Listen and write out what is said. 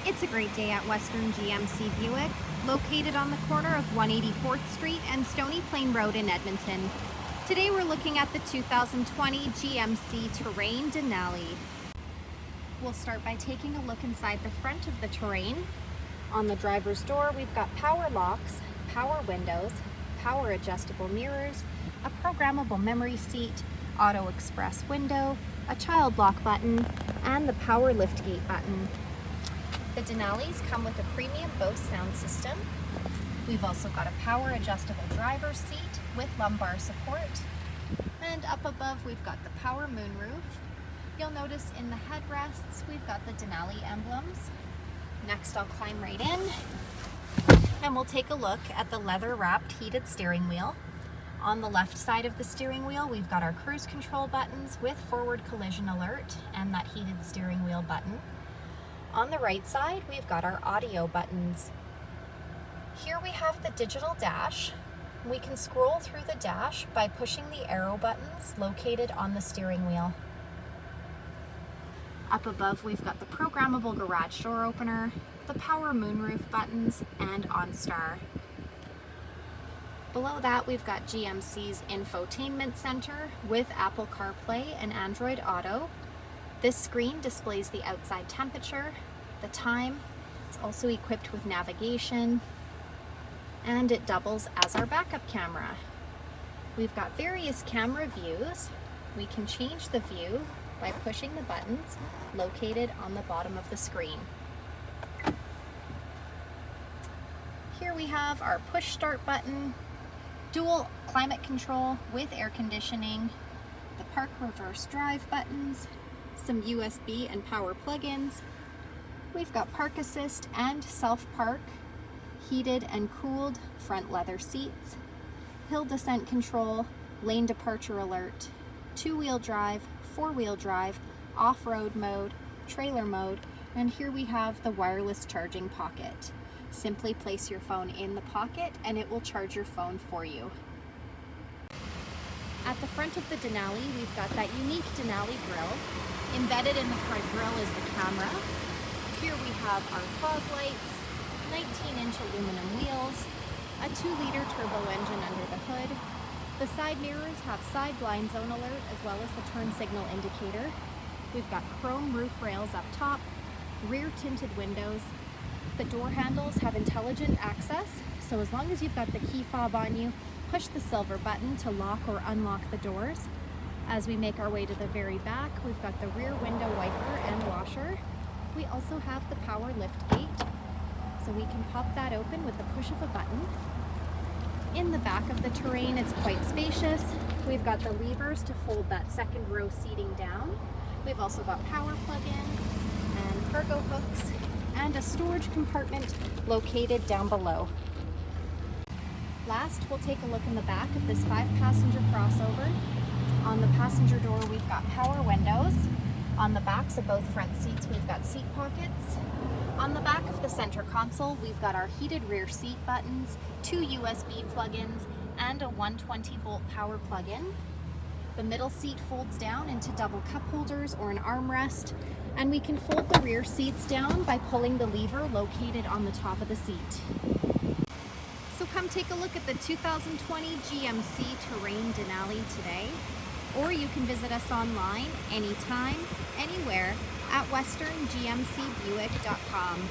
It's a great day at Western GMC Buick, located on the corner of 184th Street and Stony Plain Road in Edmonton. Today we're looking at the 2020 GMC Terrain Denali. We'll start by taking a look inside the front of the Terrain. On the driver's door, we've got power locks, power windows, power adjustable mirrors, a programmable memory seat, auto express window, a child lock button, and the power liftgate button. The Denalis come with a premium Bose sound system. We've also got a power adjustable driver's seat with lumbar support. And up above we've got the power moonroof. You'll notice in the headrests we've got the Denali emblems. Next I'll climb right in and we'll take a look at the leather wrapped heated steering wheel. On the left side of the steering wheel we've got our cruise control buttons with forward collision alert and that heated steering wheel button. On the right side, we've got our audio buttons. Here we have the digital dash. We can scroll through the dash by pushing the arrow buttons located on the steering wheel. Up above, we've got the programmable garage door opener, the power moonroof buttons, and OnStar. Below that, we've got GMC's infotainment center with Apple CarPlay and Android Auto. This screen displays the outside temperature, the time. It's also equipped with navigation, and it doubles as our backup camera. We've got various camera views. We can change the view by pushing the buttons located on the bottom of the screen. Here we have our push start button, dual climate control with air conditioning, the park reverse drive buttons, some USB and power plug-ins. We've got park assist and self-park, heated and cooled front leather seats, hill descent control, lane departure alert, two-wheel drive, four-wheel drive, off-road mode, trailer mode, and here we have the wireless charging pocket. Simply place your phone in the pocket and it will charge your phone for you. At the front of the Denali, we've got that unique Denali grille. Embedded in the front grille is the camera. Here we have our fog lights, 19-inch aluminum wheels, a 2-liter turbo engine under the hood. The side mirrors have side blind zone alert as well as the turn signal indicator. We've got chrome roof rails up top, rear tinted windows. The door handles have intelligent access, so as long as you've got the key fob on you, push the silver button to lock or unlock the doors. As we make our way to the very back, we've got the rear window wiper and washer. We also have the power lift gate, so we can pop that open with the push of a button. In the back of the Terrain, it's quite spacious. We've got the levers to fold that second row seating down. We've also got power plug-in and cargo hooks and a storage compartment located down below. Last, we'll take a look in the back of this 5-passenger crossover. On the passenger door, we've got power windows. On the backs of both front seats, we've got seat pockets. On the back of the center console, we've got our heated rear seat buttons, 2 USB plug-ins, and a 120-volt power plug-in. The middle seat folds down into double cup holders or an armrest, and we can fold the rear seats down by pulling the lever located on the top of the seat. So come take a look at the 2020 GMC Terrain Denali today, or you can visit us online anytime, anywhere at westerngmcbuick.com.